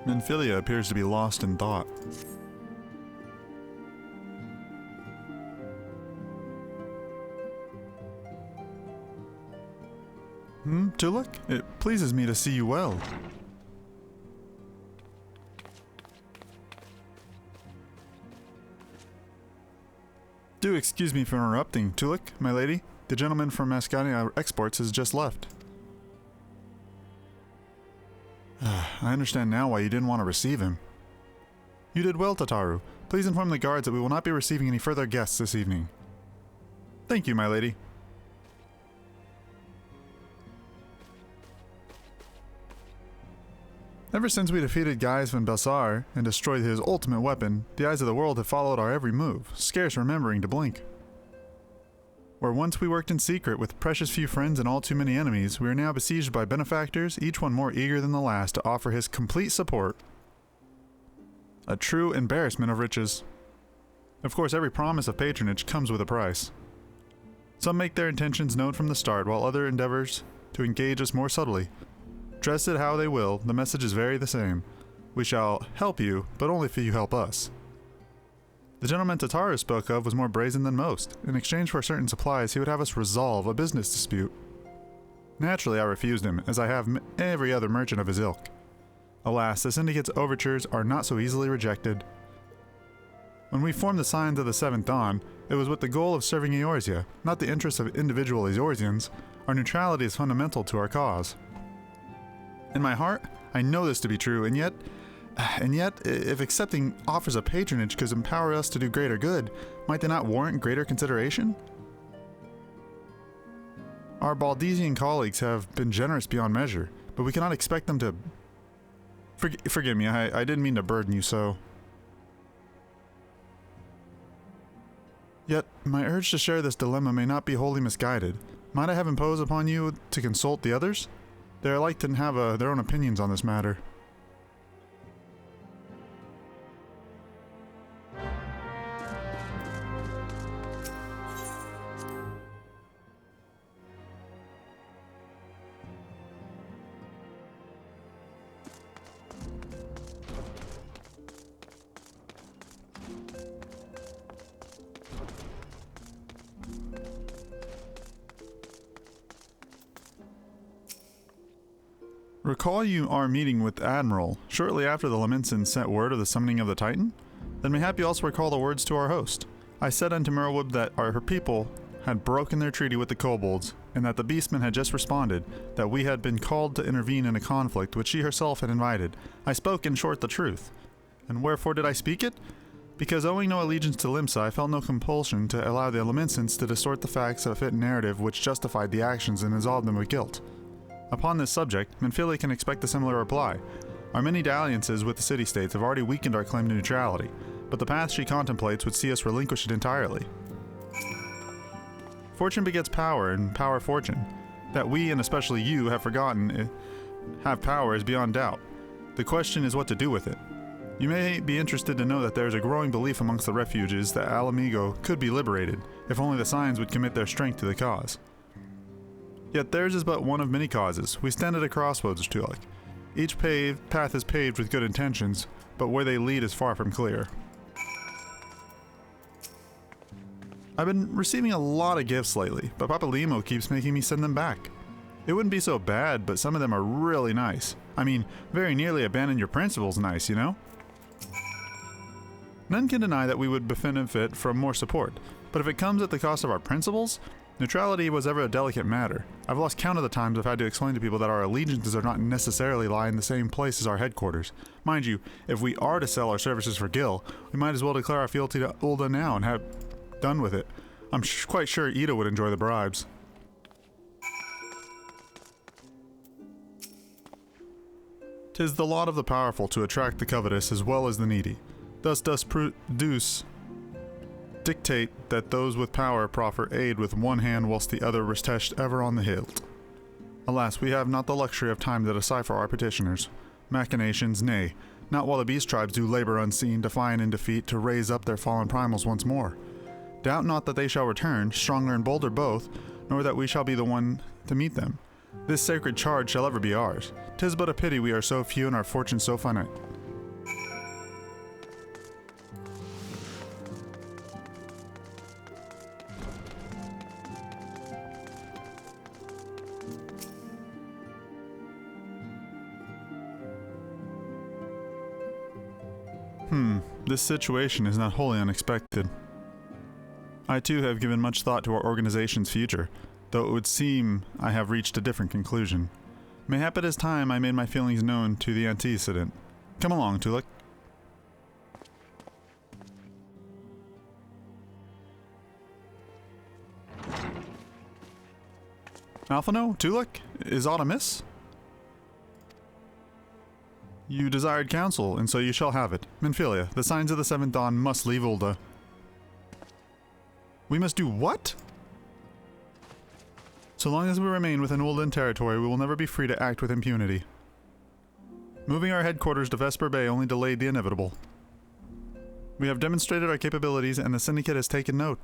Menphilia appears to be lost in thought. Tolucc? It pleases me to see you well. Do excuse me for interrupting, Tolucc, my lady. The gentleman from Mascania Exports has just left. I understand now why you didn't want to receive him. You did well, Tataru. Please inform the guards that we will not be receiving any further guests this evening. Thank you, my lady. Ever since we defeated Gaius van Belsar and destroyed his ultimate weapon, the eyes of the world have followed our every move, scarce remembering to blink. Where once we worked in secret with precious few friends and all too many enemies, we are now besieged by benefactors, each one more eager than the last to offer his complete support. A true embarrassment of riches. Of course, every promise of patronage comes with a price. Some make their intentions known from the start, while other endeavors to engage us more subtly. Dress it how they will, the message is very the same. We shall help you, but only if you help us. The gentleman Tataru spoke of was more brazen than most. In exchange for certain supplies, he would have us resolve a business dispute. Naturally, I refused him, as I have every other merchant of his ilk. Alas, the syndicate's overtures are not so easily rejected. When we formed the Signs of the Seventh Dawn, it was with the goal of serving Eorzea, not the interests of individual Eorzeans. Our neutrality is fundamental to our cause. In my heart, I know this to be true, and yet, if accepting offers of patronage could empower us to do greater good, might they not warrant greater consideration? Our Baldesian colleagues have been generous beyond measure, but we cannot expect them to... Forgive me, I didn't mean to burden you so. Yet, my urge to share this dilemma may not be wholly misguided. Might I have imposed upon you to consult the others? They are like to have their own opinions on this matter. Recall you our meeting with the Admiral shortly after the Lamentsons sent word of the summoning of the Titan? Then mayhap you also recall the words to our host. I said unto Merlwyb that her people had broken their treaty with the kobolds, and that the beastmen had just responded, that we had been called to intervene in a conflict which she herself had invited. I spoke in short the truth. And wherefore did I speak it? Because owing no allegiance to Limsa, I felt no compulsion to allow the Lamentsons to distort the facts of a fit narrative which justified the actions and absolved them of guilt. Upon this subject, Menphilia can expect a similar reply. Our many dalliances with the city-states have already weakened our claim to neutrality, but the path she contemplates would see us relinquish it entirely. Fortune begets power, and power fortune. That we, and especially you, have forgotten have power is beyond doubt. The question is what to do with it. You may be interested to know that there is a growing belief amongst the refuges that Alamigo could be liberated, if only the Signs would commit their strength to the cause. Yet theirs is but one of many causes. We stand at a crossroads, Tolucc. Each path is paved with good intentions, but where they lead is far from clear. I've been receiving a lot of gifts lately, but Papa Limo keeps making me send them back. It wouldn't be so bad, but some of them are really nice. I mean, very nearly abandon your principles nice, you know? None can deny that we would benefit from more support, but if it comes at the cost of our principles, neutrality was ever a delicate matter. I've lost count of the times I've had to explain to people that our allegiances are not necessarily lie in the same place as our headquarters. Mind you, if we are to sell our services for Gil, we might as well declare our fealty to Ulda now and have done with it. I'm quite sure Ida would enjoy the bribes. "'Tis the lot of the powerful to attract the covetous as well as the needy. Thus does dictate that those with power proffer aid with one hand whilst the other restest ever on the hilt. Alas, we have not the luxury of time to decipher our petitioners. Machinations, nay, not while the beast tribes do labor unseen, defying in defeat, to raise up their fallen primals once more. Doubt not that they shall return, stronger and bolder both, nor that we shall be the one to meet them. This sacred charge shall ever be ours. 'Tis but a pity we are so few and our fortune so finite. This situation is not wholly unexpected. I too have given much thought to our organization's future, though it would seem I have reached a different conclusion. Mayhap it is time I made my feelings known to the antecedent. Come along, Tolucc. Alphino? Tolucc? Is aught amiss? You desired counsel, and so you shall have it. Minfilia, the signs of the Seventh Dawn must leave Ul'dah. We must do what? So long as we remain within Ul'dah territory, we will never be free to act with impunity. Moving our headquarters to Vesper Bay only delayed the inevitable. We have demonstrated our capabilities, and the Syndicate has taken note.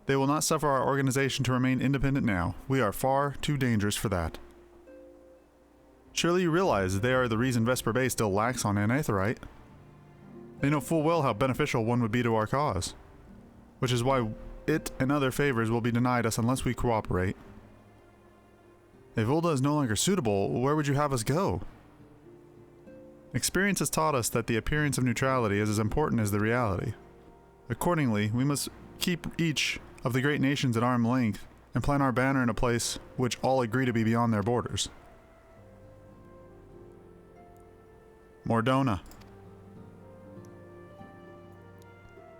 They will not suffer our organization to remain independent now. We are far too dangerous for that. Surely you realize they are the reason Vesper Bay still lacks on aneitherite. They know full well how beneficial one would be to our cause, which is why it and other favors will be denied us unless we cooperate. If Ul'dah is no longer suitable, where would you have us go? Experience has taught us that the appearance of neutrality is as important as the reality. Accordingly, we must keep each of the great nations at arm's length and plant our banner in a place which all agree to be beyond their borders. Mordona.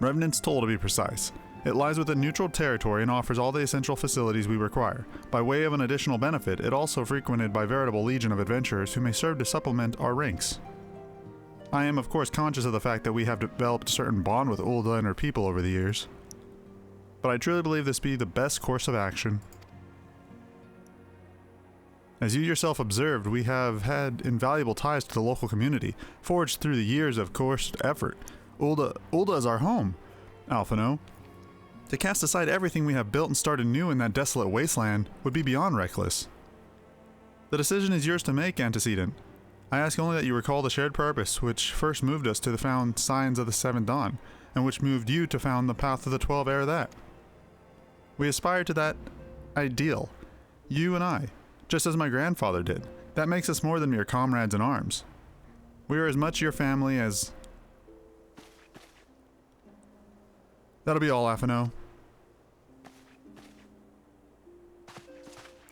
Revenant's Toll, to be precise. It lies within neutral territory and offers all the essential facilities we require. By way of an additional benefit, it also frequented by veritable legion of adventurers who may serve to supplement our ranks. I am of course conscious of the fact that we have developed a certain bond with Ul'dah and her people over the years, but I truly believe this be the best course of action. As you yourself observed, we have had invaluable ties to the local community, forged through the years of coerced effort. Ul'dah is our home, Alphino. To cast aside everything we have built and started new in that desolate wasteland would be beyond reckless. The decision is yours to make, Antecedent. I ask only that you recall the shared purpose which first moved us to the found signs of the Seventh Dawn, and which moved you to found the Path of the 12 ere that. We aspire to that ideal, you and I, just as my grandfather did. That makes us more than mere comrades in arms. We are as much your family as... That'll be all, Alphino.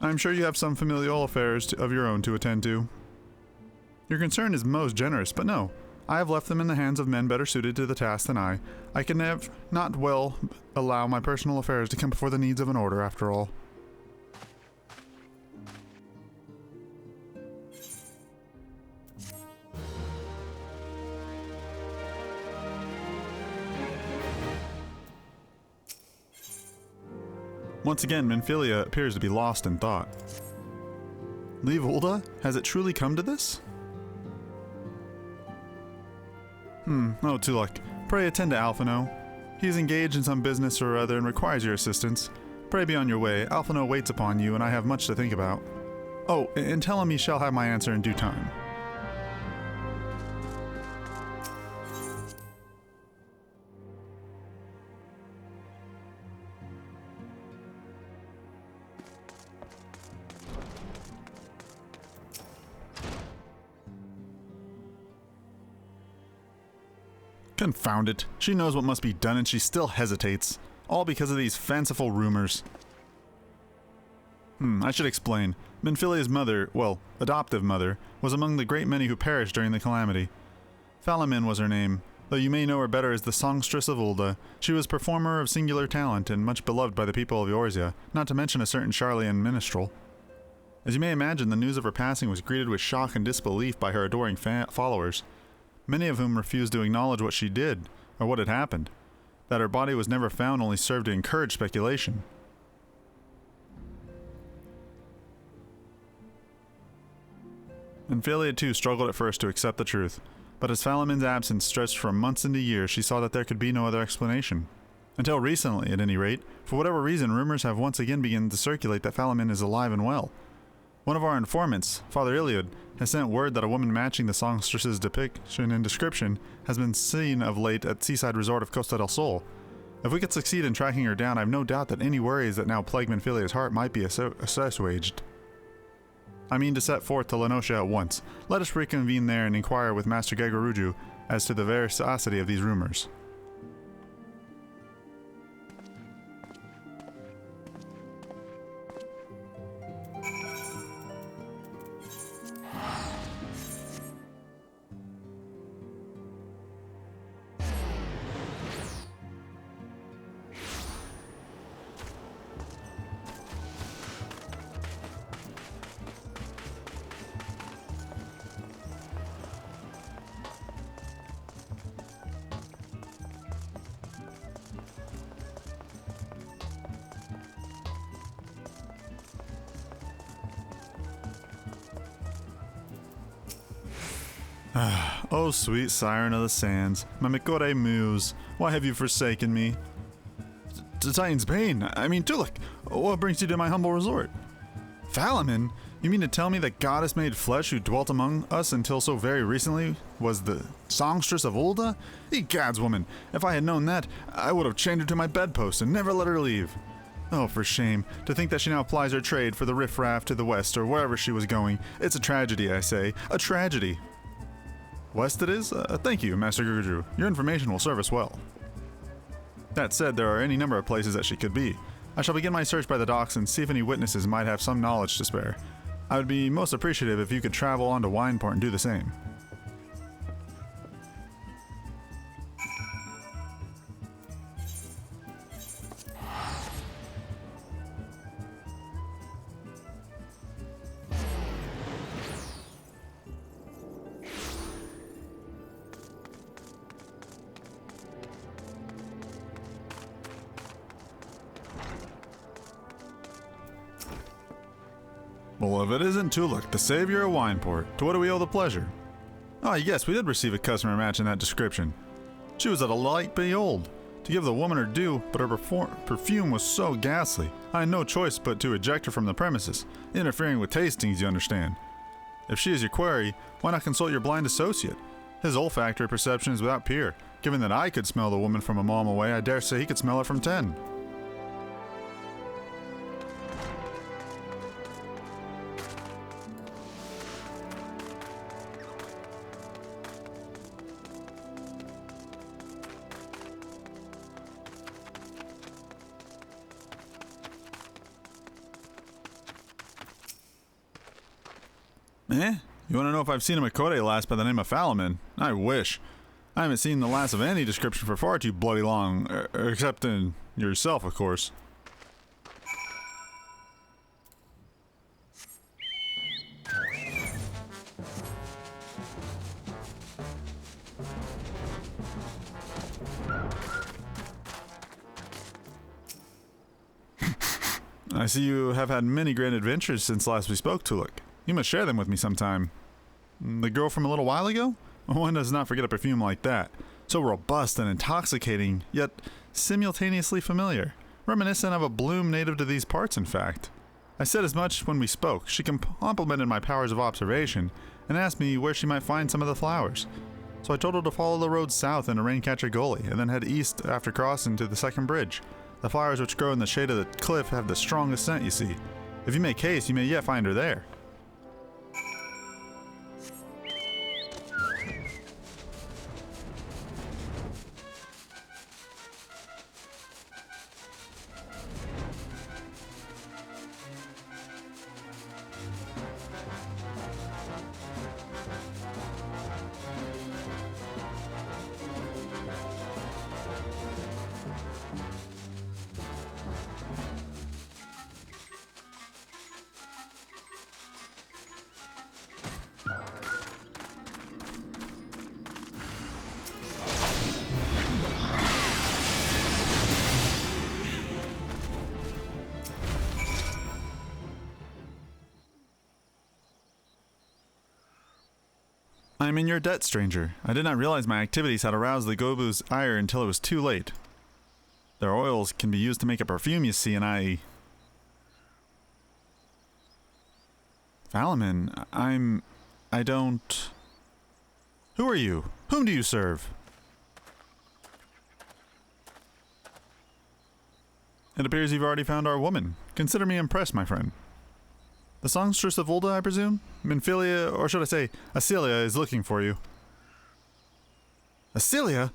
I'm sure you have some familial affairs of your own to attend to. Your concern is most generous, but no. I have left them in the hands of men better suited to the task than I. I can not well allow my personal affairs to come before the needs of an order, after all. Once again, Minfilia appears to be lost in thought. Leave Ul'dah? Has it truly come to this? Oh, Tolucc. Pray attend to Alphino. He is engaged in some business or other and requires your assistance. Pray be on your way. Alphino waits upon you, and I have much to think about. Oh, and tell him he shall have my answer in due time. Confound it. She knows what must be done and she still hesitates. All because of these fanciful rumors. I should explain. Minfilia's mother, well, adoptive mother, was among the great many who perished during the calamity. Falamin was her name, though you may know her better as the songstress of Ul'dah. She was a performer of singular talent and much beloved by the people of Eorzea, not to mention a certain Charlian minstrel. As you may imagine, the news of her passing was greeted with shock and disbelief by her adoring followers, many of whom refused to acknowledge what she did, or what had happened. That her body was never found only served to encourage speculation. Minfilia too struggled at first to accept the truth, but as Falamin's absence stretched from months into years, she saw that there could be no other explanation. Until recently, at any rate, for whatever reason, rumors have once again begun to circulate that Falamin is alive and well. One of our informants, Father Iliad, has sent word that a woman matching the songstress's depiction and description has been seen of late at seaside resort of Costa del Sol. If we could succeed in tracking her down, I have no doubt that any worries that now plague Minfilia's heart might be assuaged. I mean to set forth to Lenosha at once. Let us reconvene there and inquire with Master Gegoruju as to the veracity of these rumors. Oh, sweet siren of the sands, my Mikore muse, why have you forsaken me? To Titan's Bane, I mean Tolucc, what brings you to my humble resort? Phalaman? You mean to tell me that goddess-made flesh who dwelt among us until so very recently was the songstress of Ul'dah? Egads, woman, if I had known that, I would have chained her to my bedpost and never let her leave. Oh, for shame, to think that she now plies her trade for the riffraff to the west or wherever she was going. It's a tragedy, I say, a tragedy. West it is? Thank you, Master Gurudru. Your information will serve us well. That said, there are any number of places that she could be. I shall begin my search by the docks and see if any witnesses might have some knowledge to spare. I would be most appreciative if you could travel on to Wineport and do the same. Well, if it isn't Tolucc, the savior of Wineport, to what do we owe the pleasure? Ah, yes, we did receive a customer matching that description. She was a delight to behold. To give the woman her due, but her perfume was so ghastly, I had no choice but to eject her from the premises, interfering with tastings, you understand. If she is your query, why not consult your blind associate? His olfactory perception is without peer. Given that I could smell the woman from a mile away, I dare say he could smell her from 10. Eh? You want to know if I've seen a Mikore lass by the name of Phalaman? I wish. I haven't seen the last of any description for far too bloody long, except in yourself, of course. I see you have had many great adventures since last we spoke, Tolucc. You must share them with me sometime. The girl from a little while ago? One does not forget a perfume like that. So robust and intoxicating, yet simultaneously familiar. Reminiscent of a bloom native to these parts, in fact. I said as much when we spoke. She complimented my powers of observation and asked me where she might find some of the flowers. So I told her to follow the road south into Raincatcher Gully and then head east after crossing to the second bridge. The flowers which grow in the shade of the cliff have the strongest scent, you see. If you make haste, you may yet find her there. I am in your debt, stranger. I did not realize my activities had aroused the Gobu's ire until it was too late. Their oils can be used to make a perfume, you see, and I don't... Who are you? Whom do you serve? It appears you've already found our woman. Consider me impressed, my friend. The songstress of Ul'dah, I presume? Minfilia, or should I say, Acelia, is looking for you. Acelia?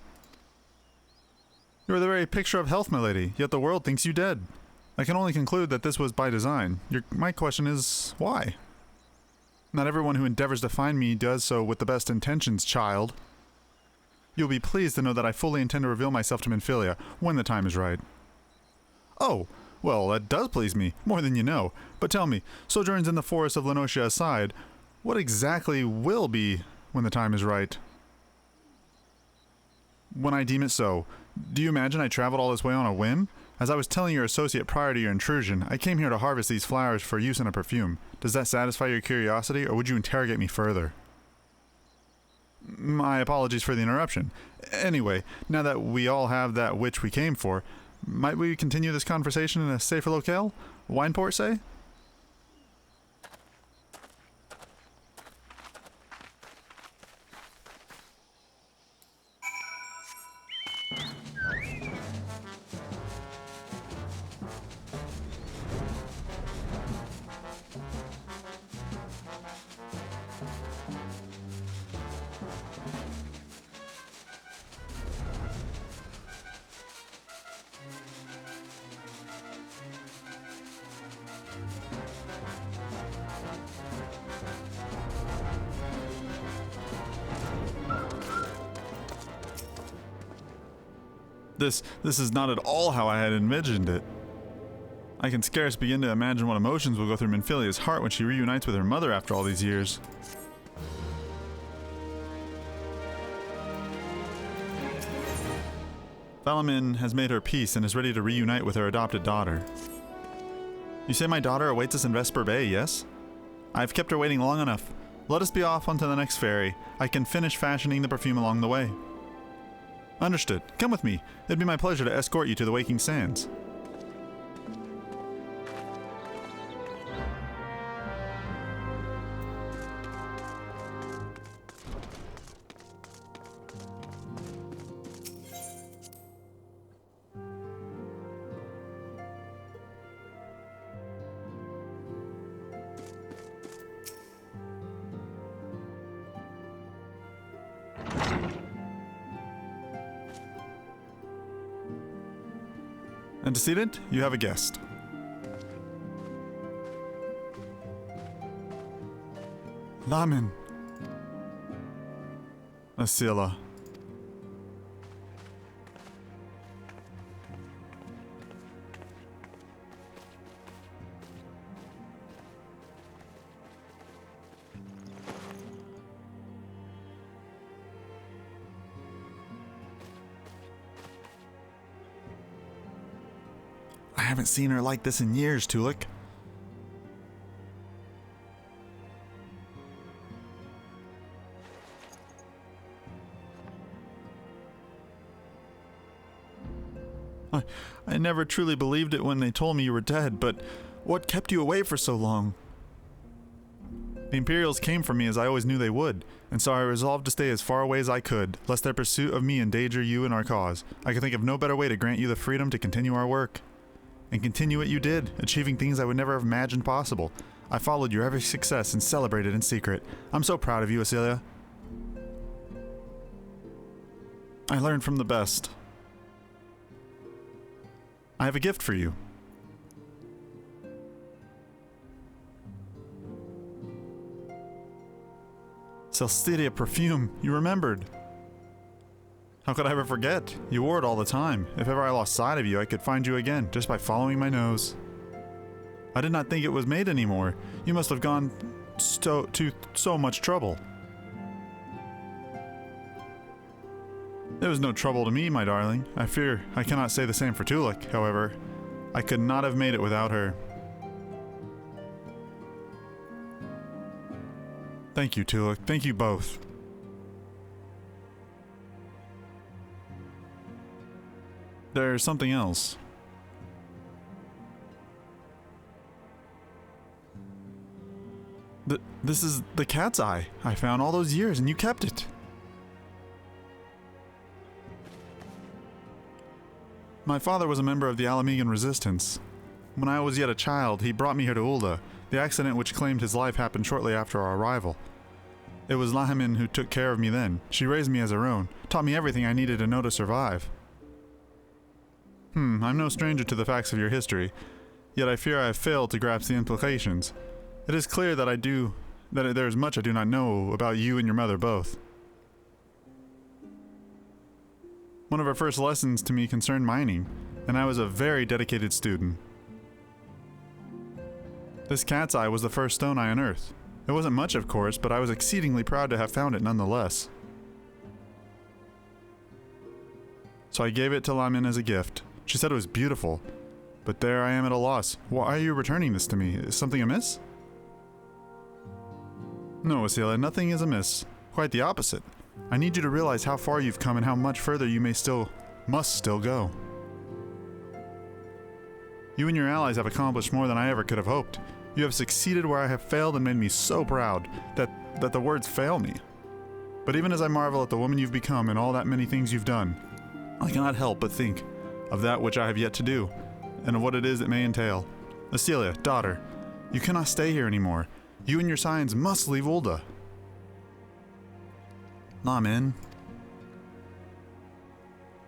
You are the very picture of health, my lady, yet the world thinks you dead. I can only conclude that this was by design. My question is, why? Not everyone who endeavors to find me does so with the best intentions, child. You'll be pleased to know that I fully intend to reveal myself to Minfilia when the time is right. Oh, well, that does please me, more than you know. But tell me, sojourns in the forest of Lenocia aside, what exactly will be when the time is right? When I deem it so. Do you imagine I traveled all this way on a whim? As I was telling your associate prior to your intrusion, I came here to harvest these flowers for use in a perfume. Does that satisfy your curiosity, or would you interrogate me further? My apologies for the interruption. Anyway, now that we all have that which we came for, might we continue this conversation in a safer locale? Wineport, say? This is not at all how I had envisioned it. I can scarce begin to imagine what emotions will go through Minfilia's heart when she reunites with her mother after all these years. Valamin has made her peace and is ready to reunite with her adopted daughter. You say my daughter awaits us in Vesper Bay, yes? I've kept her waiting long enough. Let us be off onto the next ferry. I can finish fashioning the perfume along the way. Understood. Come with me. It'd be my pleasure to escort you to the Waking Sands. Antecedent, you have a guest. Lamin. Asila. I haven't seen her like this in years, Tolucc. I never truly believed it when they told me you were dead, but what kept you away for so long? The Imperials came for me as I always knew they would, and so I resolved to stay as far away as I could, lest their pursuit of me endanger you and our cause. I could think of no better way to grant you the freedom to continue our work. And continue what you did, achieving things I would never have imagined possible. I followed your every success and celebrated in secret. I'm so proud of you, Acelia. I learned from the best. I have a gift for you. Celestidia perfume, you remembered. How could I ever forget? You wore it all the time. If ever I lost sight of you, I could find you again, just by following my nose. I did not think it was made anymore. You must have gone to so much trouble. It was no trouble to me, my darling. I fear I cannot say the same for Tolucc, however. I could not have made it without her. Thank you, Tolucc. Thank you both. There's something else. This is the cat's eye I found all those years, and you kept it. My father was a member of the Alamegan Resistance. When I was yet a child, he brought me here to Ulda. The accident which claimed his life happened shortly after our arrival. It was Lahamin who took care of me then. She raised me as her own, taught me everything I needed to know to survive. I'm no stranger to the facts of your history, yet I fear I have failed to grasp the implications. It is clear that there is much I do not know about you and your mother both. One of her first lessons to me concerned mining, and I was a very dedicated student. This cat's eye was the first stone I unearthed. It wasn't much, of course, but I was exceedingly proud to have found it nonetheless. So I gave it to Lamin as a gift. She said it was beautiful, but there I am at a loss. Why are you returning this to me? Is something amiss? No, Wasila, nothing is amiss. Quite the opposite. I need you to realize how far you've come and how much further you must still go. You and your allies have accomplished more than I ever could have hoped. You have succeeded where I have failed and made me so proud that the words fail me. But even as I marvel at the woman you've become and all that many things you've done, I cannot help but think of that which I have yet to do, and of what it is it may entail. Asilia, daughter, you cannot stay here anymore. You and your scions must leave Ulda. Lamin.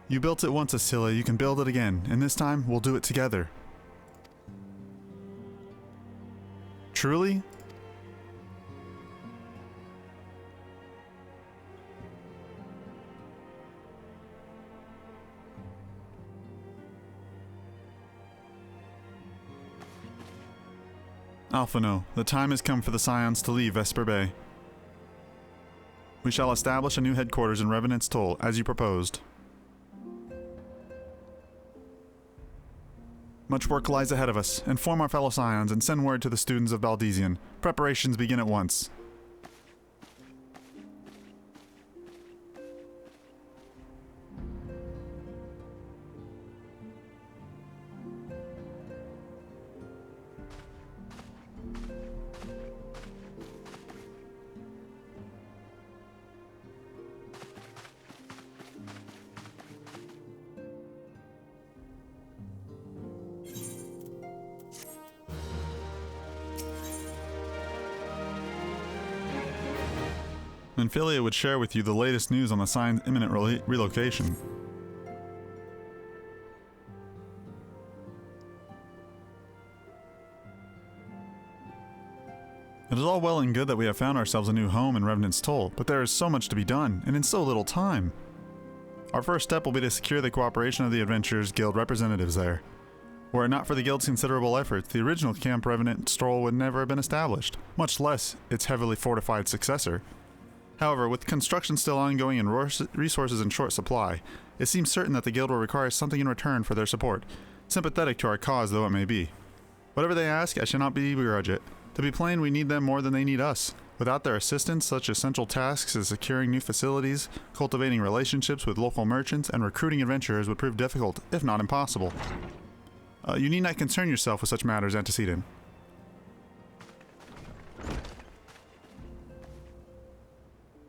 You built it once, Asilia, you can build it again, and this time we'll do it together. Truly? Alphino, the time has come for the Scions to leave Vesper Bay. We shall establish a new headquarters in Revenant's Toll, as you proposed. Much work lies ahead of us. Inform our fellow Scions and send word to the students of Baldesian. Preparations begin at once. Menphilia would share with you the latest news on the Scion's imminent relocation. It is all well and good that we have found ourselves a new home in Revenant's Toll, but there is so much to be done, and in so little time. Our first step will be to secure the cooperation of the Adventurers Guild representatives there. Were it not for the Guild's considerable efforts, the original Camp Revenant Toll would never have been established, much less its heavily fortified successor. However, with construction still ongoing and resources in short supply, it seems certain that the Guild will require something in return for their support, sympathetic to our cause though it may be. Whatever they ask, I shall not begrudge it. To be plain, we need them more than they need us. Without their assistance, such essential tasks as securing new facilities, cultivating relationships with local merchants, and recruiting adventurers would prove difficult, if not impossible. You need not concern yourself with such matters, Antecedent.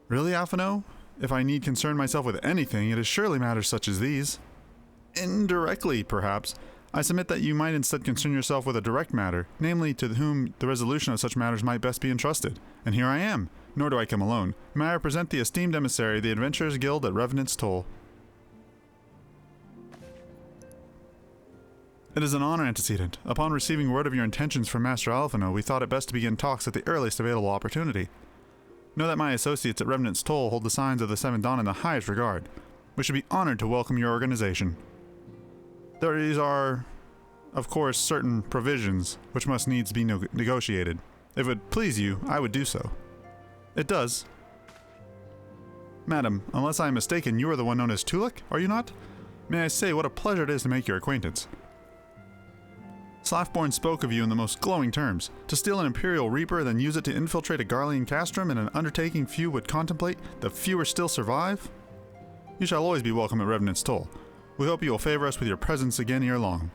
Really, Alphino? If I need concern myself with anything, it is surely matters such as these. Indirectly, perhaps. I submit that you might instead concern yourself with a direct matter, namely to whom the resolution of such matters might best be entrusted. And here I am. Nor do I come alone. May I present the esteemed emissary of the Adventurers Guild at Revenant's Toll. It is an honor, Antecedent. Upon receiving word of your intentions from Master Alphino, we thought it best to begin talks at the earliest available opportunity. Know that my associates at Revenant's Toll hold the signs of the Seventh Dawn in the highest regard. We should be honored to welcome your organization. There are, of course, certain provisions which must needs be negotiated. If it would please you, I would do so. It does. Madam, unless I am mistaken, you are the one known as Tolucc, are you not? May I say what a pleasure it is to make your acquaintance. Slaffborn spoke of you in the most glowing terms. To steal an Imperial Reaper, then use it to infiltrate a Garlean castrum in an undertaking few would contemplate, the fewer still survive? You shall always be welcome at Revenant's Toll. We hope you will favor us with your presence again ere long.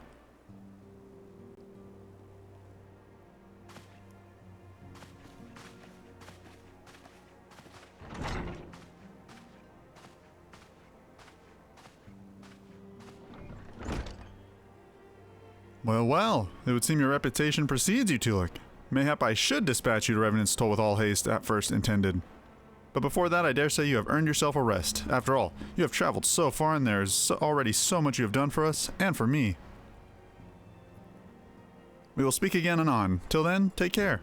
Well, well, it would seem your reputation precedes you, Tolucc. Mayhap I should dispatch you to Revenant's Toll with all haste at first intended. But before that, I dare say you have earned yourself a rest. After all, you have traveled so far and there is already so much you have done for us, and for me. We will speak again anon. Till then, take care.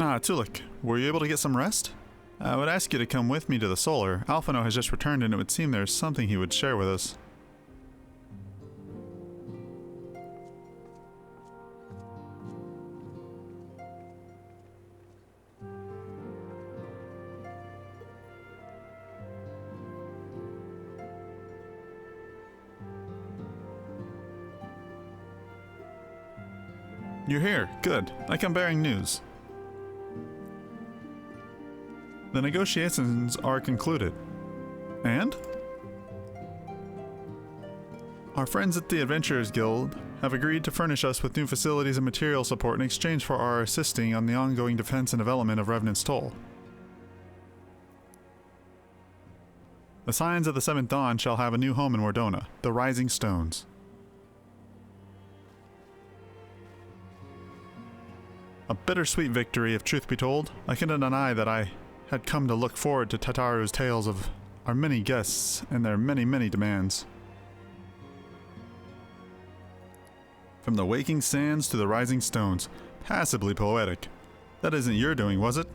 Ah, Tolucc, were you able to get some rest? I would ask you to come with me to the Solar. Alphino has just returned and it would seem there's something he would share with us. You're here. Good. I come bearing news. The negotiations are concluded. And? Our friends at the Adventurers Guild have agreed to furnish us with new facilities and material support in exchange for our assisting on the ongoing defense and development of Revenant's Toll. The Scions of the Seventh Dawn shall have a new home in Wardona, the Rising Stones. A bittersweet victory, if truth be told. I cannot deny that I had come to look forward to Tataru's tales of our many guests and their many, many demands. From the waking sands to the rising stones, passably poetic. That isn't your doing, was it?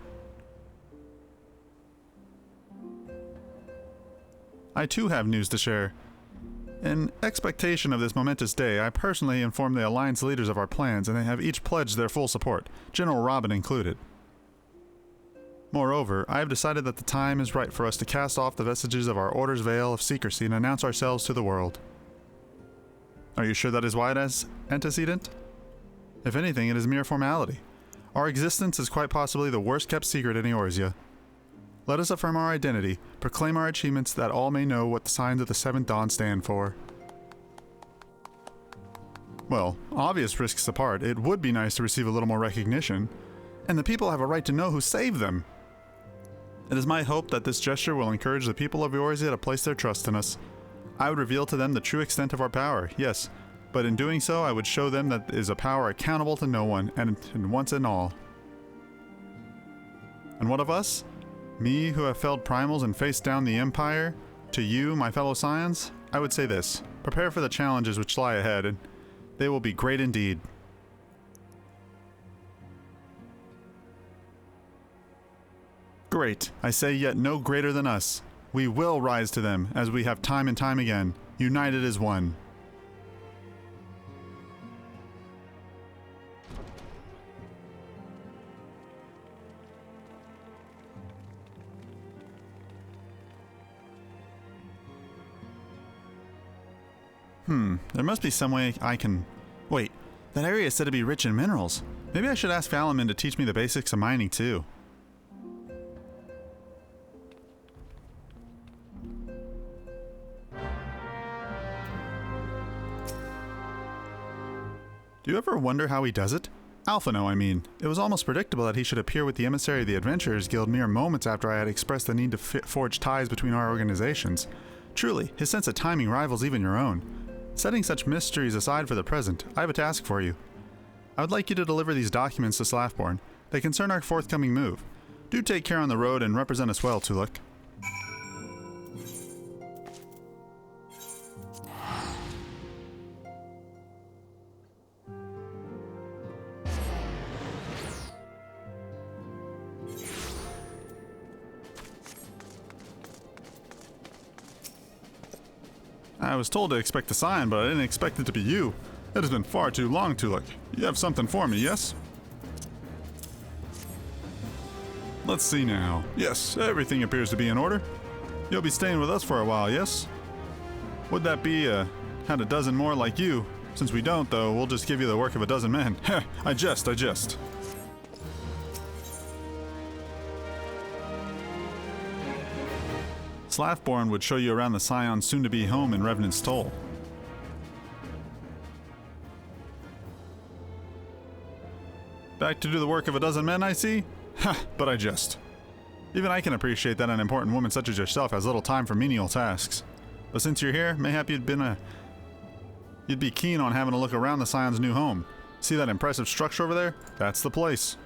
I too have news to share. In expectation of this momentous day, I personally informed the Alliance leaders of our plans, and they have each pledged their full support, General Robin included. Moreover, I have decided that the time is right for us to cast off the vestiges of our Order's veil of secrecy and announce ourselves to the world. Are you sure that is wise antecedent? If anything, it is mere formality. Our existence is quite possibly the worst kept secret in Eorzea. Let us affirm our identity, proclaim our achievements that all may know what the Signs of the Seventh Dawn stand for. Well, obvious risks apart, it would be nice to receive a little more recognition, and the people have a right to know who saved them. It is my hope that this gesture will encourage the people of Eorzea to place their trust in us. I would reveal to them the true extent of our power, yes, but in doing so I would show them that it is a power accountable to no one, and once and all. And what of us? Me, who have felled primals and faced down the Empire? To you, my fellow Scions, I would say this. Prepare for the challenges which lie ahead, and they will be great indeed. Great. I say yet no greater than us. We will rise to them, as we have time and time again, united as one. There must be some way I can... Wait, that area is said to be rich in minerals. Maybe I should ask Valaman to teach me the basics of mining too. Do you ever wonder how he does it? Alphino, I mean. It was almost predictable that he should appear with the emissary of the Adventurers Guild mere moments after I had expressed the need to forge ties between our organizations. Truly, his sense of timing rivals even your own. Setting such mysteries aside for the present, I have a task for you. I would like you to deliver these documents to Slathborn. They concern our forthcoming move. Do take care on the road and represent us well, Tolucc. I was told to expect a sign, but I didn't expect it to be you. It has been far too long, Tolucc. You have something for me, yes? Let's see now. Yes, everything appears to be in order. You'll be staying with us for a while, yes? Would that be, had a dozen more like you? Since we don't, though, we'll just give you the work of a dozen men. Heh, I jest. Slathborn would show you around the Scion's soon-to-be home in Revenant's Toll. Back to do the work of a dozen men, I see? Ha, but I jest. Even I can appreciate that an important woman such as yourself has little time for menial tasks. But since you're here, mayhap you'd be keen on having a look around the Scion's new home. See that impressive structure over there? That's the place.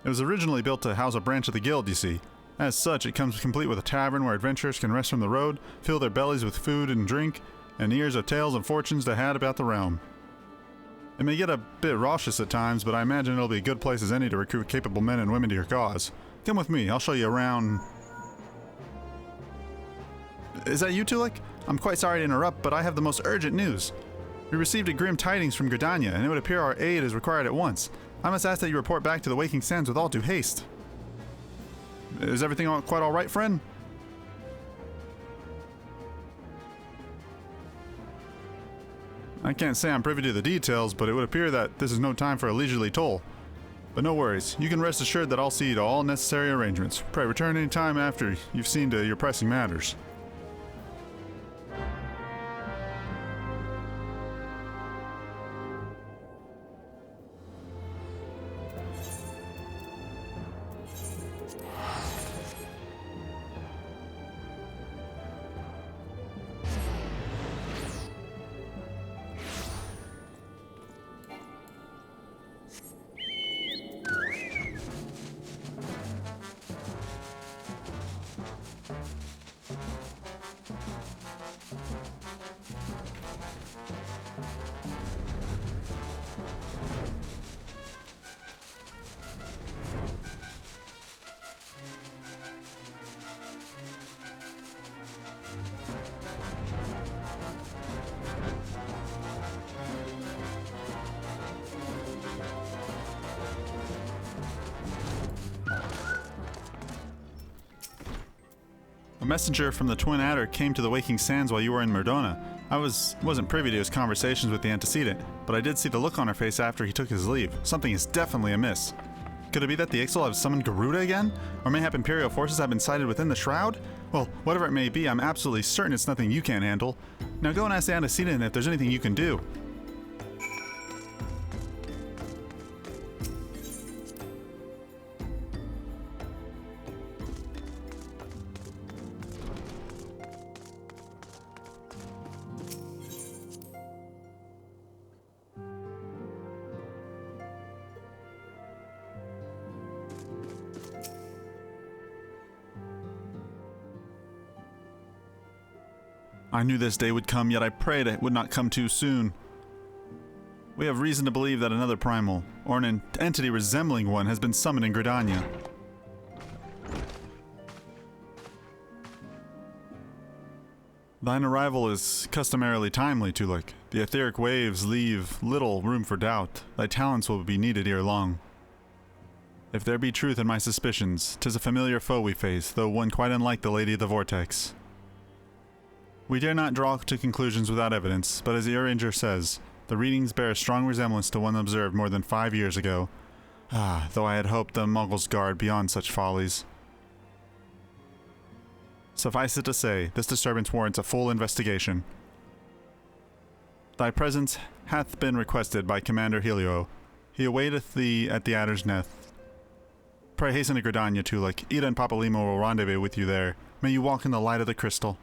It was originally built to house a branch of the guild, you see. As such, it comes complete with a tavern where adventurers can rest from the road, fill their bellies with food and drink, and ears of tales and fortunes to had about the realm. It may get a bit raucous at times, but I imagine it'll be a good place as any to recruit capable men and women to your cause. Come with me, I'll show you around. Is that you, Tolucc? I'm quite sorry to interrupt, but I have the most urgent news. We received a grim tidings from Gridania, and it would appear our aid is required at once. I must ask that you report back to the Waking Sands with all due haste. Is everything quite all right, friend? I can't say I'm privy to the details, but it would appear that this is no time for a leisurely toll. But no worries, you can rest assured that I'll see to all necessary arrangements. Pray return any time after you've seen to your pressing matters. A messenger from the Twin Adder came to the Waking Sands while you were in Merdona. I wasn't privy to his conversations with the antecedent, but I did see the look on her face after he took his leave. Something is definitely amiss. Could it be that the Ixal have summoned Garuda again? Or mayhap Imperial forces have been sighted within the Shroud? Well, whatever it may be, I'm absolutely certain it's nothing you can't handle. Now go and ask the antecedent if there's anything you can do. I knew this day would come, yet I prayed it would not come too soon. We have reason to believe that another primal, or an entity resembling one, has been summoned in Gridania. Thine arrival is customarily timely, Tolucc. The etheric waves leave little room for doubt. Thy talents will be needed ere long. If there be truth in my suspicions, 'tis a familiar foe we face, though one quite unlike the Lady of the Vortex. We dare not draw to conclusions without evidence, but as the Uringer says, the readings bear a strong resemblance to one observed more than 5 years ago. Though I had hoped the Mongols guard beyond such follies. Suffice it to say, this disturbance warrants a full investigation. Thy presence hath been requested by Commander Helio. He awaiteth thee at the Adder's Nest. Pray hasten to Gridania, Tolucc. Ida and Papalimo will rendezvous with you there. May you walk in the light of the crystal.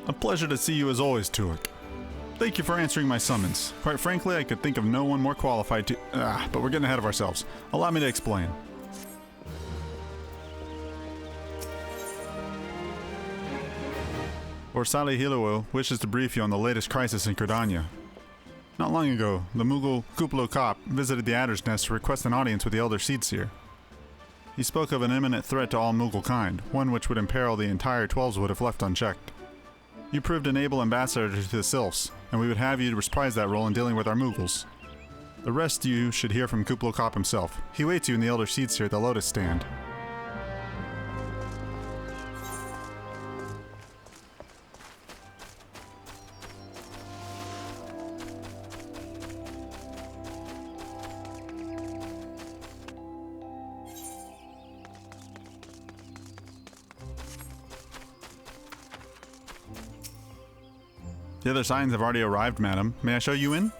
A pleasure to see you as always, Tolucc. Thank you for answering my summons. Quite frankly, I could think of no one more qualified to... but we're getting ahead of ourselves. Allow me to explain. Orsali Hilio wishes to brief you on the latest crisis in Gridania. Not long ago, the Mughal Tolucc visited the Adder's Nest to request an audience with the Elder Seedseer. He spoke of an imminent threat to all Mughal kind, one which would imperil the entire Twelveswood if left unchecked. You proved an able ambassador to the Sylphs, and we would have you reprise that role in dealing with our Mughals. The rest you should hear from Tolucc himself. He waits you in the Elder Seedseer at the Lotus Stand. The other signs have already arrived, madam. May I show you in?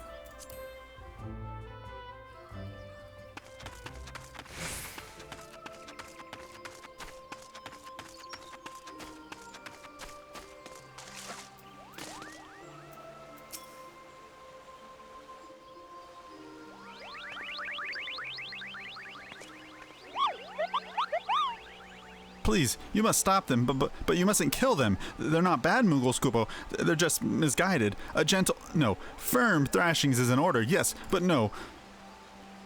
Please, you must stop them, but you mustn't kill them. They're not bad, Mughal Scoopo. They're just misguided. No, firm thrashings is in order, yes, but no.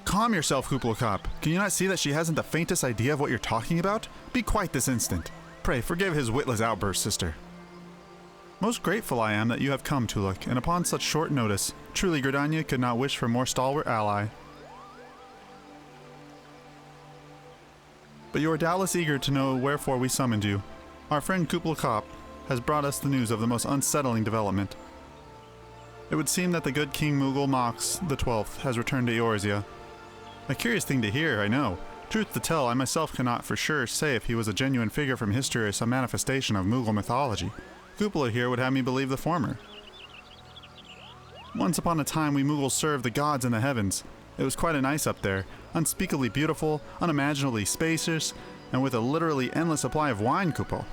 Calm yourself, Tolucc. Can you not see that she hasn't the faintest idea of what you're talking about? Be quiet this instant. Pray, forgive his witless outburst, sister. Most grateful I am that you have come, Tolucc, and upon such short notice, truly Gridania could not wish for a more stalwart ally. But you are doubtless eager to know wherefore we summoned you. Our friend Tolucc has brought us the news of the most unsettling development. It would seem that the good King Mughal Mox XII has returned to Eorzea. A curious thing to hear, I know. Truth to tell, I myself cannot for sure say if he was a genuine figure from history or some manifestation of Mughal mythology. Cupola here would have me believe the former. Once upon a time we Mughals served the gods in the heavens. It was quite a nice up there, unspeakably beautiful, unimaginably spacious, and with a literally endless supply of wine, Kupo.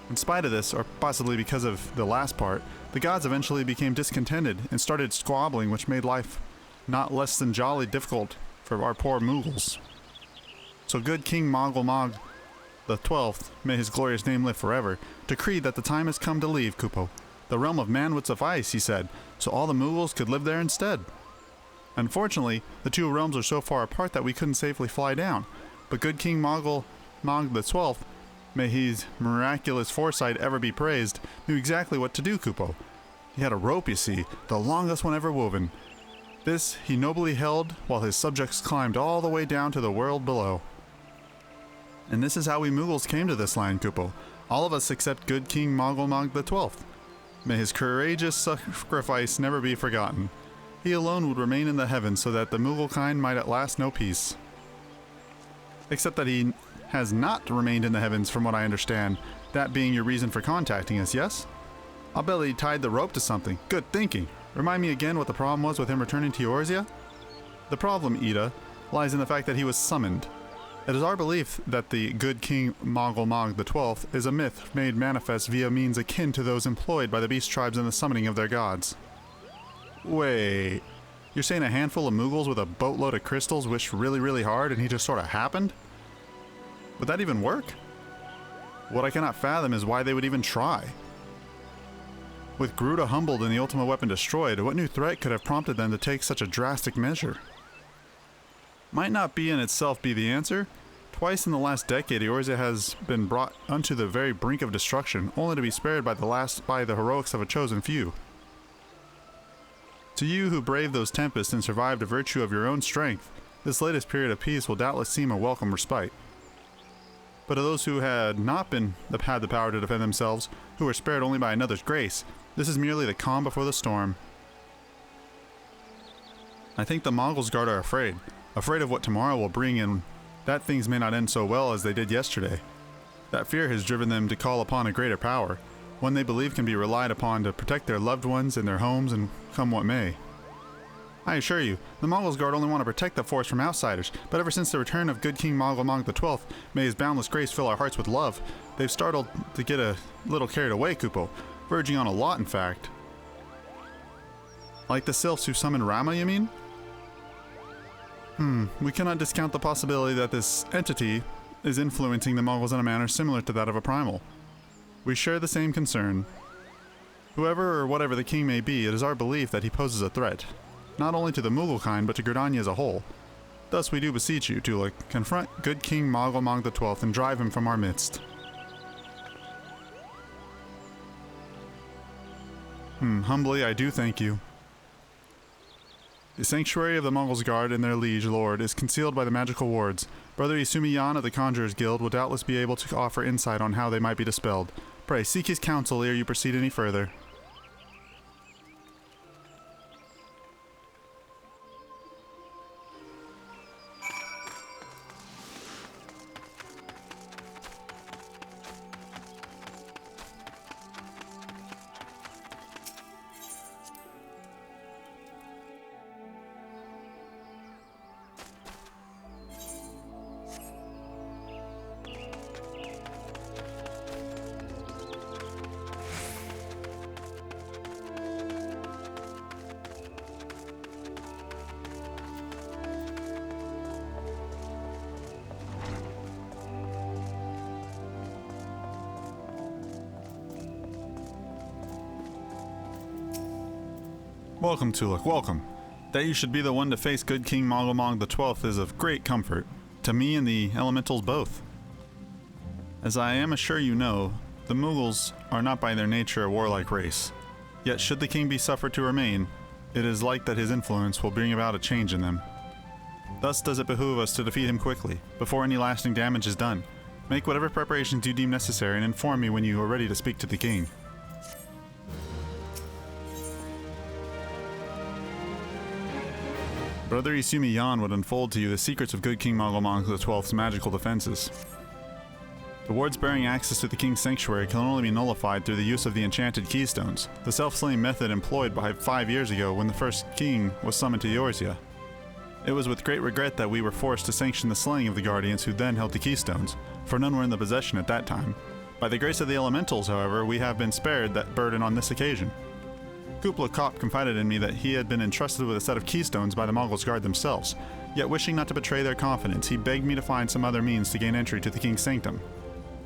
In spite of this, or possibly because of the last part, the gods eventually became discontented and started squabbling, which made life not less than jolly difficult for our poor Mughals. So good King Mog the 12th, may his glorious name live forever, decreed that the time has come to leave Kupo. The realm of man would suffice, he said, so all the Mughals could live there instead. Unfortunately, the two realms are so far apart that we couldn't safely fly down, but good King Mog the 12th, may his miraculous foresight ever be praised, knew exactly what to do, Kupo. He had a rope, you see, the longest one ever woven. This he nobly held while his subjects climbed all the way down to the world below. And this is how we Mughals came to this land, Kupo. All of us except good King Mog the 12th. May his courageous sacrifice never be forgotten. He alone would remain in the heavens so that the Mughal kind might at last know peace. Except that he has not remained in the heavens from what I understand, that being your reason for contacting us, yes? I'll bet he tied the rope to something. Good thinking. Remind me again what the problem was with him returning to Eorzea? The problem, Ida, lies in the fact that he was summoned. It is our belief that the good King Mog the 12th is a myth made manifest via means akin to those employed by the beast tribes in the summoning of their gods. Wait, you're saying a handful of Mughals with a boatload of crystals wished really, really hard and he just sort of happened? Would that even work? What I cannot fathom is why they would even try. With Garuda humbled and the ultimate weapon destroyed, what new threat could have prompted them to take such a drastic measure? Might not be in itself be the answer. Twice in the last decade, Eorzea has been brought unto the very brink of destruction, only to be spared by the heroics of a chosen few. To you who braved those tempests and survived a virtue of your own strength, this latest period of peace will doubtless seem a welcome respite. But to those who had not had the power to defend themselves, who were spared only by another's grace, this is merely the calm before the storm. I think the Mongols guard are afraid of what tomorrow will bring, and that things may not end so well as they did yesterday. That fear has driven them to call upon a greater power, one they believe can be relied upon to protect their loved ones and their homes and come what may. I assure you, the Mongols Guard only want to protect the forest from outsiders, but ever since the return of good King Mog the 12th, may his boundless grace fill our hearts with love, they've started to get a little carried away, Kupo, verging on a lot, in fact. Like the sylphs who summoned Rama, you mean? We cannot discount the possibility that this entity is influencing the Mongols in a manner similar to that of a primal. We share the same concern. Whoever or whatever the king may be, it is our belief that he poses a threat, not only to the Mughal kind, but to Gridania as a whole. Thus we do beseech you, Tolucc, confront good King Mogulmog XII and drive him from our midst. Humbly I do thank you. The sanctuary of the Mongols' guard and their liege lord is concealed by the magical wards. Brother Isumi Yan of the Conjurers Guild will doubtless be able to offer insight on how they might be dispelled. Pray, seek his counsel ere you proceed any further. Welcome, Tolucc, welcome. That you should be the one to face good King Mogulmog XII is of great comfort, to me and the elementals both. As I am sure you know, the Mughals are not by their nature a warlike race. Yet should the king be suffered to remain, it is like that his influence will bring about a change in them. Thus does it behoove us to defeat him quickly, before any lasting damage is done. Make whatever preparations you deem necessary and inform me when you are ready to speak to the king. Brother Isumi Yan would unfold to you the secrets of good King Mogulmog XII's magical defenses. The wards bearing access to the king's sanctuary can only be nullified through the use of the enchanted keystones, the self-slaying method employed by 5 years ago when the first king was summoned to Eorzea. It was with great regret that we were forced to sanction the slaying of the guardians who then held the keystones, for none were in the possession at that time. By the grace of the elementals, however, we have been spared that burden on this occasion. Tolucc confided in me that he had been entrusted with a set of keystones by the Mongols' guard themselves, yet wishing not to betray their confidence, he begged me to find some other means to gain entry to the king's sanctum.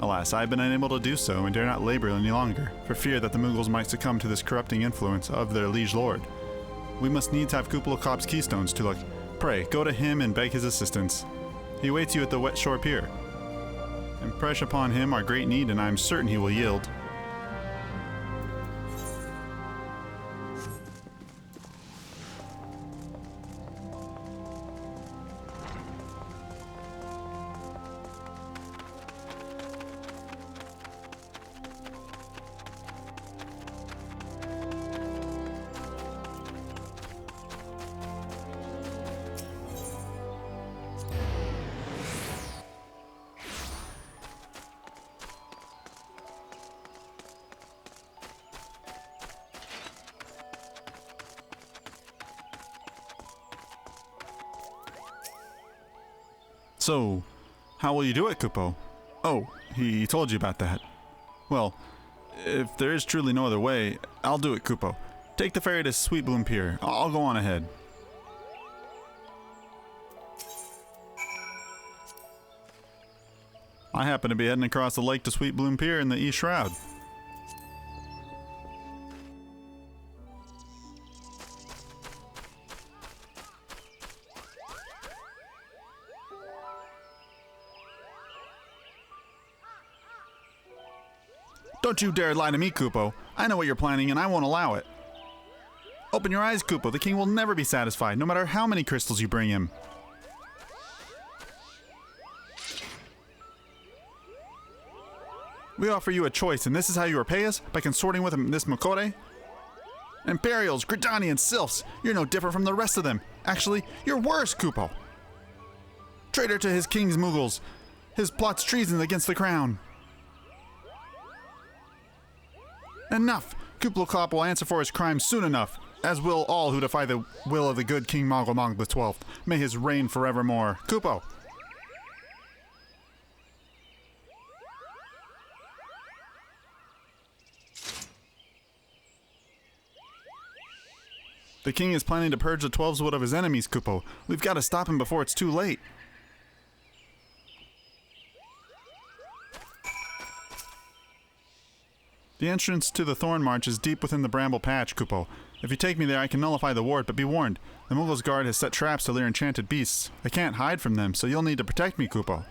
Alas, I have been unable to do so and dare not labor any longer, for fear that the Mughals might succumb to this corrupting influence of their liege lord. We must needs have Tolucc's keystones, Tolucc. Pray, go to him and beg his assistance. He awaits you at the wet shore pier. Impress upon him our great need, and I am certain he will yield. So, how will you do it, Kupo? Oh, he told you about that. Well, if there is truly no other way, I'll do it, Kupo. Take the ferry to Sweetbloom Pier. I'll go on ahead. I happen to be heading across the lake to Sweetbloom Pier in the East Shroud. Don't you dare lie to me, Kupo. I know what you're planning and I won't allow it. Open your eyes, Kupo. The king will never be satisfied, no matter how many crystals you bring him. We offer you a choice, and this is how you repay us? By consorting with this Makore? Imperials, Gridanians, Sylphs, you're no different from the rest of them. Actually, you're worse, Kupo. Traitor to his king's Mughals. His plots treason against the crown. Enough! Tolucc will answer for his crimes soon enough, as will all who defy the will of the good King Mogulmog XII. May his reign forevermore. Kupo! The king is planning to purge the 12's of his enemies, Kupo. We've got to stop him before it's too late. The entrance to the Thorn March is deep within the Bramble Patch, Kupo. If you take me there, I can nullify the ward, but be warned. The Mughals' guard has set traps to lure enchanted beasts. I can't hide from them, so you'll need to protect me, Kupo.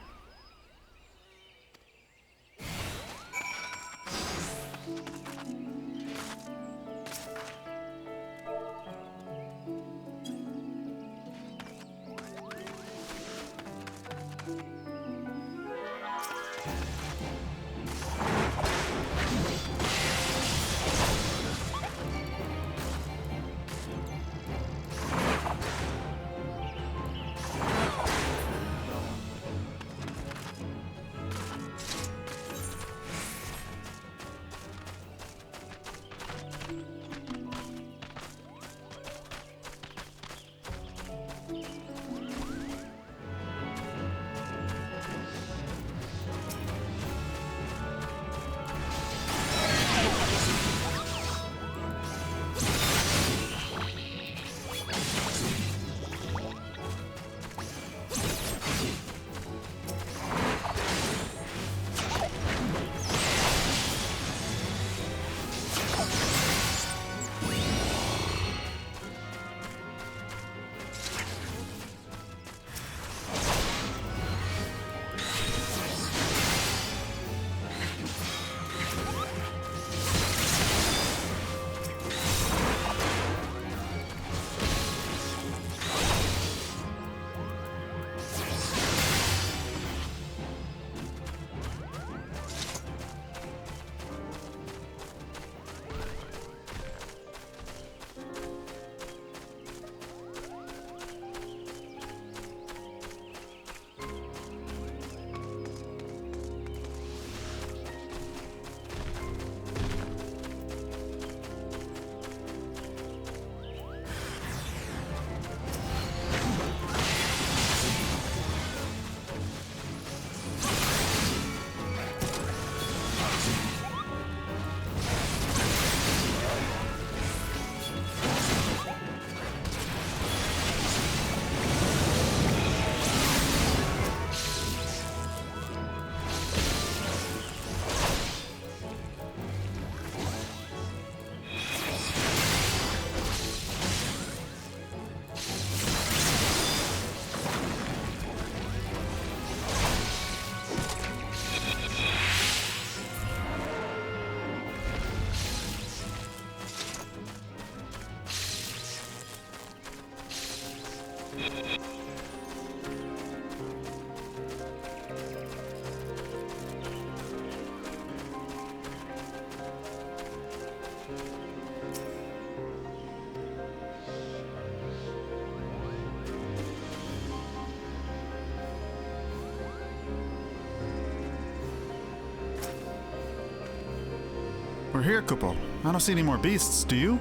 We're here, Kupo. I don't see any more beasts, do you?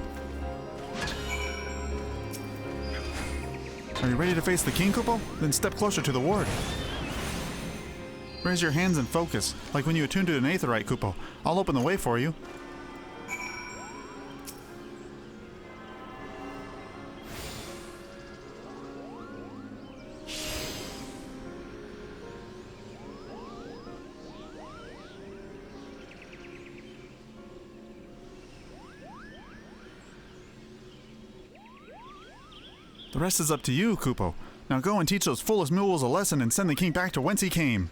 Are you ready to face the king, Kupo? Then step closer to the ward. Raise your hands and focus, like when you attune to an aetherite, Kupo. I'll open the way for you. The rest is up to you, Kupo. Now go and teach those foolish mules a lesson and send the king back to whence he came.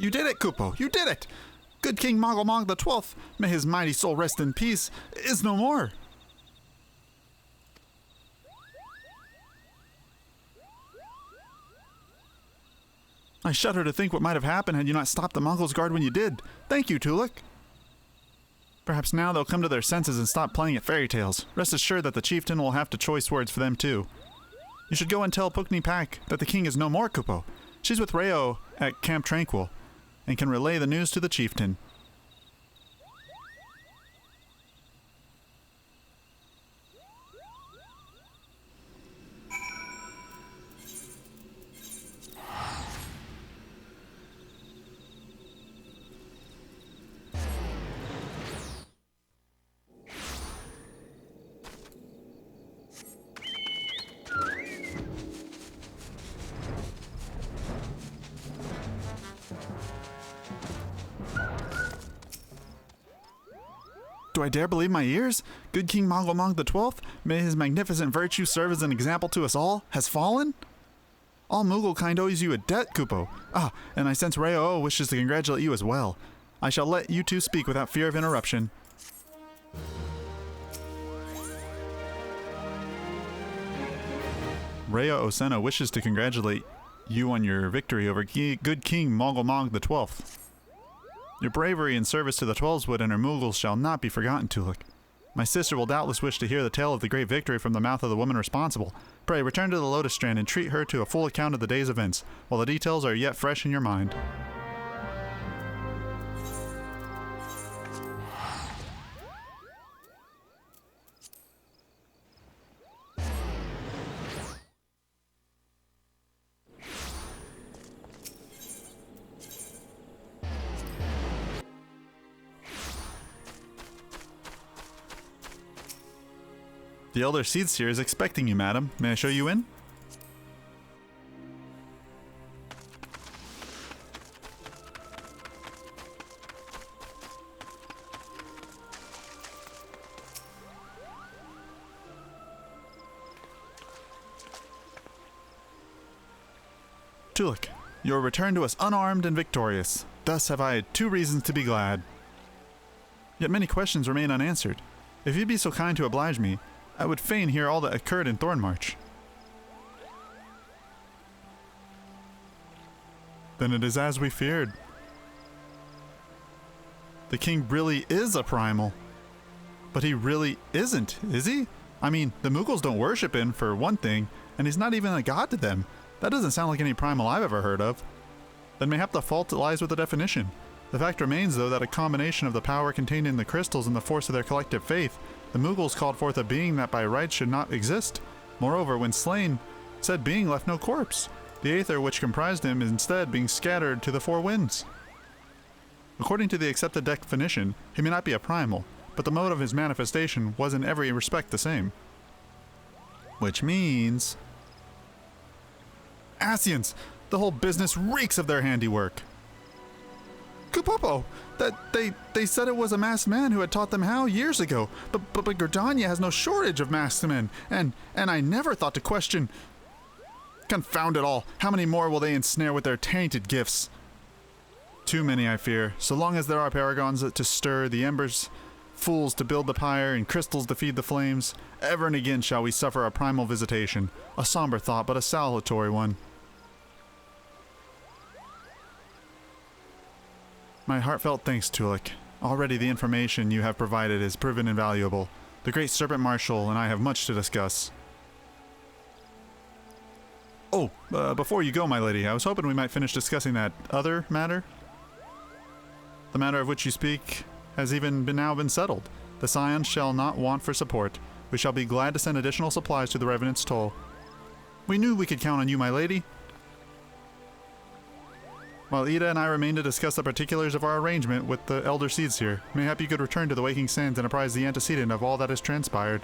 You did it, Kupo! You did it! Good King Moggle the 12th, may his mighty soul rest in peace, is no more! I shudder to think what might have happened had you not stopped the Mongols' guard when you did. Thank you, Tolucc. Perhaps now they'll come to their senses and stop playing at fairy tales. Rest assured that the chieftain will have to choice words for them too. You should go and tell Pukni Pak that the king is no more, Kupo. She's with Reo at Camp Tranquil, and can relay the news to the chieftain. Do I dare believe my ears? Good King Moggle the 12th, may his magnificent virtue serve as an example to us all, has fallen? All Moogle kind owes you a debt, Kupo. Ah, and I sense Reo wishes to congratulate you as well. I shall let you two speak without fear of interruption. Reo Osena wishes to congratulate you on your victory over Good King Moggle the 12th. Your bravery and service to the Twelveswood and her Moogles shall not be forgotten, Tolucc. My sister will doubtless wish to hear the tale of the great victory from the mouth of the woman responsible. Pray, return to the Lotus Strand and treat her to a full account of the day's events, while the details are yet fresh in your mind. The Elder Seedseer is expecting you, madam. May I show you in? Tolucc, your return to us unarmed and victorious. Thus have I 2 reasons to be glad. Yet many questions remain unanswered. If you'd be so kind to oblige me, I would fain hear all that occurred in Thornmarch. Then it is as we feared. The king really is a primal. But he really isn't, is he? I mean, the Moogles don't worship him, for one thing, and he's not even a god to them. That doesn't sound like any primal I've ever heard of. Then mayhap the fault lies with the definition. The fact remains, though, that a combination of the power contained in the crystals and the force of their collective faith, the Moogles called forth a being that by rights should not exist. Moreover, when slain, said being left no corpse, the aether which comprised him instead being scattered to the 4 winds. According to the accepted definition, he may not be a primal, but the mode of his manifestation was in every respect the same. Which means... Ascians! The whole business reeks of their handiwork! Kupopo! That they said it was a masked man who had taught them how years ago, but Gridania has no shortage of masked men, and I never thought to question... Confound it all! How many more will they ensnare with their tainted gifts? Too many, I fear. So long as there are paragons to stir the embers, fools to build the pyre, and crystals to feed the flames, ever and again shall we suffer a primal visitation. A somber thought, but a salutary one. My heartfelt thanks, Tolucc. Already the information you have provided has proven invaluable. The great Serpent Marshal and I have much to discuss. Oh, before you go, my lady, I was hoping we might finish discussing that other matter. The matter of which you speak has even now been settled. The Scions shall not want for support. We shall be glad to send additional supplies to the Revenant's Toll. We knew we could count on you, my lady. While Ida and I remain to discuss the particulars of our arrangement with the Elder Seedseer, mayhap you could return to the Waking Sands and apprise the antecedent of all that has transpired.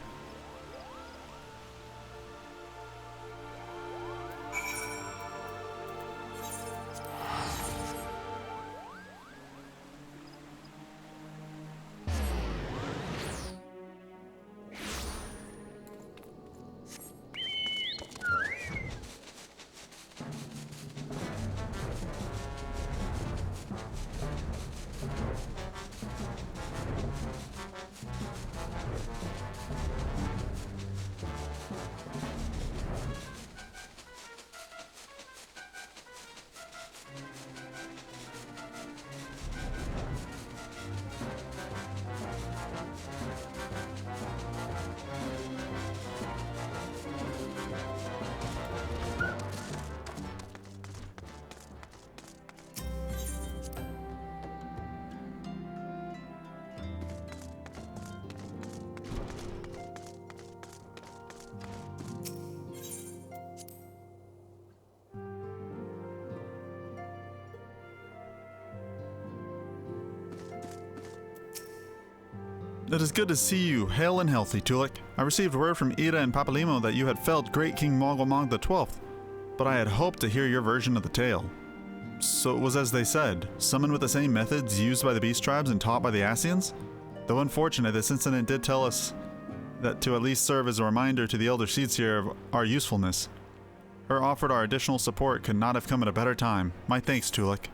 It is good to see you, hale and healthy, Tolucc. I received word from Ida and Papalimo that you had felled great King Mogomog the 12th, but I had hoped to hear your version of the tale. So it was as they said, summoned with the same methods used by the beast tribes and taught by the Ascians? Though unfortunate, this incident did tell us that to at least serve as a reminder to the elder seeds here of our usefulness. Her offered our additional support could not have come at a better time. My thanks, Tolucc.